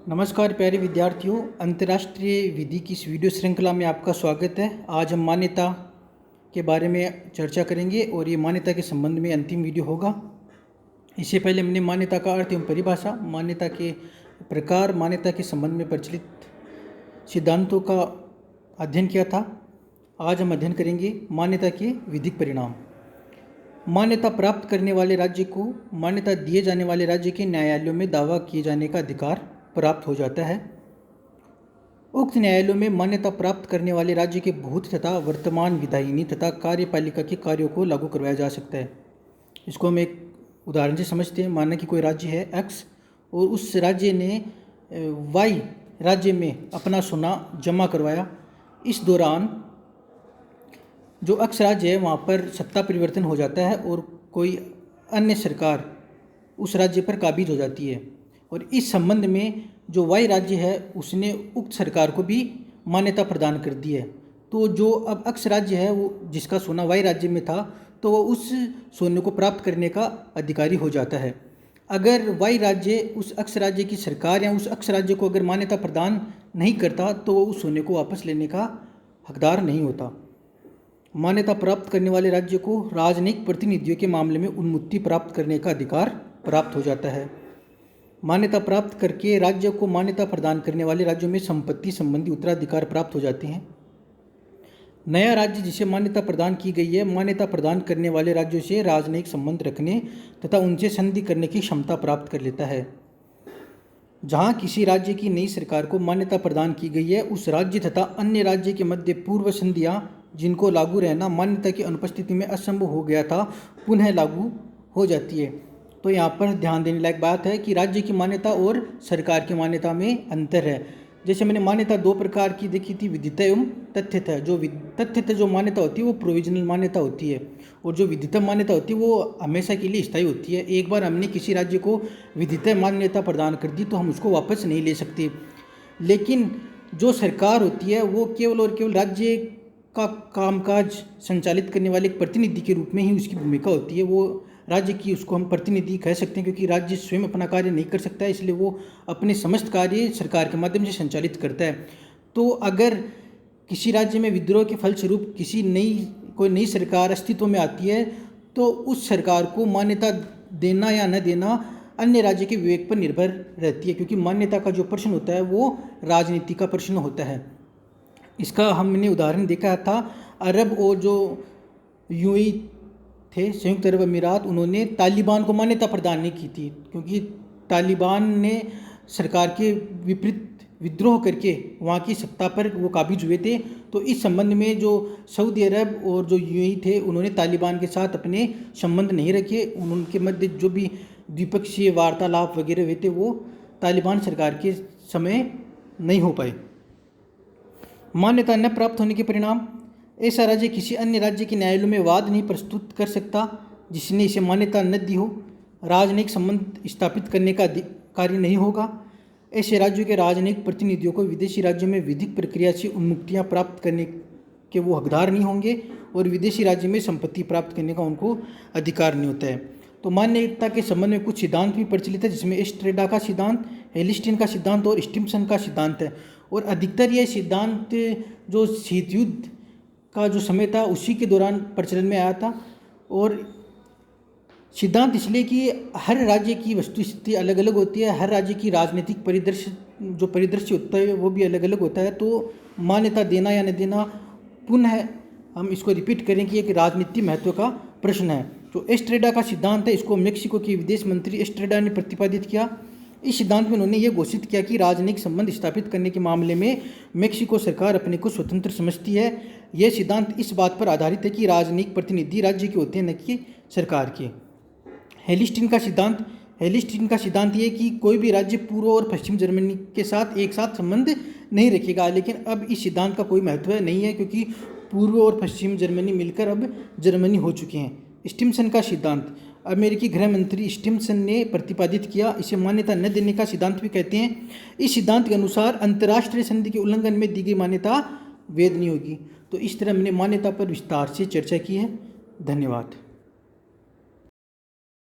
नमस्कार प्यारे विद्यार्थियों, अंतर्राष्ट्रीय विधि की इस वीडियो श्रृंखला में आपका स्वागत है। आज हम मान्यता के बारे में चर्चा करेंगे और ये मान्यता के संबंध में अंतिम वीडियो होगा। इससे पहले हमने मान्यता का अर्थ एवं परिभाषा, मान्यता के प्रकार, मान्यता के संबंध में प्रचलित सिद्धांतों का अध्ययन किया था। आज हम अध्ययन करेंगे मान्यता के विधिक परिणाम। मान्यता प्राप्त करने वाले राज्य को मान्यता दिए जाने वाले राज्य के न्यायालयों में दावा किए जाने का अधिकार प्राप्त हो जाता है। उक्त न्यायालयों में मान्यता प्राप्त करने वाले राज्य के भूत तथा वर्तमान विधायिनी तथा कार्यपालिका के कार्यों को लागू करवाया जा सकता है। इसको हम एक उदाहरण से समझते हैं। माना कि कोई राज्य है एक्स और उस राज्य ने वाई राज्य में अपना सोना जमा करवाया। इस दौरान जो एक्स राज्य है वहाँ पर सत्ता परिवर्तन हो जाता है और कोई अन्य सरकार उस राज्य पर काबिज हो जाती है और इस संबंध में जो वाई राज्य है उसने उक्त सरकार को भी मान्यता प्रदान कर दी है। तो जो अब एक्स राज्य है वो जिसका सोना वाई राज्य में था तो वो उस सोने को प्राप्त करने का अधिकारी हो जाता है। अगर वाई राज्य उस एक्स राज्य की सरकार या उस एक्स राज्य को अगर मान्यता प्रदान नहीं करता तो वो उस सोने को वापस लेने का हकदार नहीं होता। मान्यता प्राप्त करने वाले राज्य को राजनयिक प्रतिनिधियों के मामले में उन्मुक्ति प्राप्त करने का अधिकार प्राप्त हो जाता है। मान्यता प्राप्त करके राज्य को मान्यता प्रदान करने वाले राज्यों में संपत्ति संबंधी उत्तराधिकार प्राप्त हो जाते हैं। नया राज्य जिसे मान्यता प्रदान की गई है, मान्यता प्रदान करने वाले राज्यों से राजनयिक संबंध रखने तथा उनसे संधि करने की क्षमता प्राप्त कर लेता है। जहां किसी राज्य की नई सरकार को मान्यता प्रदान की गई है, उस राज्य तथा अन्य राज्य के मध्य पूर्व संधियां जिनको लागू रहना मान्यता की अनुपस्थिति में असंभव हो गया था, पुनः लागू हो जाती है। तो यहाँ पर ध्यान देने लायक बात है कि राज्य की मान्यता और सरकार की मान्यता में अंतर है। जैसे मैंने मान्यता दो प्रकार की देखी थी, विदिता एवं तथ्यता। जो तथ्यता जो मान्यता होती है वो प्रोविजनल मान्यता होती है और जो विदिता मान्यता होती है वो हमेशा के लिए स्थायी होती है। एक बार हमने किसी राज्य को विदिता मान्यता प्रदान कर दी तो हम उसको वापस नहीं ले सकते। लेकिन जो सरकार होती है वो केवल और केवल राज्य का कामकाज संचालित करने वाले एक प्रतिनिधि के रूप में ही उसकी भूमिका होती है। वो राज्य की उसको हम प्रतिनिधि कह सकते हैं क्योंकि राज्य स्वयं अपना कार्य नहीं कर सकता है, इसलिए वो अपने समस्त कार्य सरकार के माध्यम से संचालित करता है। तो अगर किसी राज्य में विद्रोह के फलस्वरूप कोई नई सरकार अस्तित्व में आती है तो उस सरकार को मान्यता देना या न देना अन्य राज्य के विवेक पर निर्भर रहती है, क्योंकि मान्यता का जो प्रश्न होता है वो राजनीति का प्रश्न होता है। इसका हमने उदाहरण देखा था। अरब और जो यूएई थे, संयुक्त अरब अमीरात, उन्होंने तालिबान को मान्यता प्रदान नहीं की थी क्योंकि तालिबान ने सरकार के विपरीत विद्रोह करके वहाँ की सत्ता पर वो काबिज हुए थे। तो इस संबंध में जो सऊदी अरब और जो यूएई थे उन्होंने तालिबान के साथ अपने संबंध नहीं रखे। उनके मध्य जो भी द्विपक्षीय वार्तालाप वगैरह हुए थे वो तालिबान सरकार के समय नहीं हो पाए। मान्यता न प्राप्त होने के परिणाम: ऐसा राज्य किसी अन्य राज्य के न्यायालयों में वाद नहीं प्रस्तुत कर सकता जिसने इसे मान्यता न दी हो। राजनयिक संबंध स्थापित करने का कार्य नहीं होगा। ऐसे राज्यों के राजनयिक प्रतिनिधियों को विदेशी राज्यों में विधिक प्रक्रिया से उन्मुक्तियाँ प्राप्त करने के वो हकदार नहीं होंगे और विदेशी राज्य में संपत्ति प्राप्त करने का उनको अधिकार नहीं होता है। तो मान्यता के संबंध में कुछ सिद्धांत भी प्रचलित है, जिसमें एस्ट्रेडा का सिद्धांत, हेलिस्टीन का सिद्धांत और स्टिम्सन का सिद्धांत है। और अधिकतर यह सिद्धांत जो शीत युद्ध का जो समय था उसी के दौरान प्रचलन में आया था। और सिद्धांत इसलिए कि हर राज्य की वस्तुस्थिति अलग अलग होती है, हर राज्य की राजनीतिक परिदृश्य होता है वो भी अलग अलग होता है। तो मान्यता देना या न देना, पुनः हम इसको रिपीट करें कि एक राजनीतिक महत्व का प्रश्न है। जो एस्ट्रेडा का सिद्धांत है इसको मेक्सिको के विदेश मंत्री एस्ट्रेडा ने प्रतिपादित किया। इस सिद्धांत में उन्होंने ये घोषित किया कि राजनयिक संबंध स्थापित करने के मामले में मेक्सिको सरकार अपने को स्वतंत्र समझती है। यह सिद्धांत इस बात पर आधारित है कि राजनयिक प्रतिनिधि राज्य के होते हैं, न कि सरकार के। हेलिस्टीन का सिद्धांत ये कि कोई भी राज्य पूर्व और पश्चिम जर्मनी के साथ एक साथ संबंध नहीं रखेगा। लेकिन अब इस सिद्धांत का कोई महत्व नहीं है क्योंकि पूर्व और पश्चिम जर्मनी मिलकर अब जर्मनी हो चुके हैं। स्टिम्सन का सिद्धांत अमेरिकी गृह मंत्री स्टिम्सन ने प्रतिपादित किया। इसे मान्यता न देने का सिद्धांत भी कहते हैं। इस सिद्धांत के अनुसार अंतर्राष्ट्रीय संधि के उल्लंघन में दी गई मान्यता वैध नहीं होगी। तो इस तरह हमने मान्यता पर विस्तार से चर्चा की है। धन्यवाद।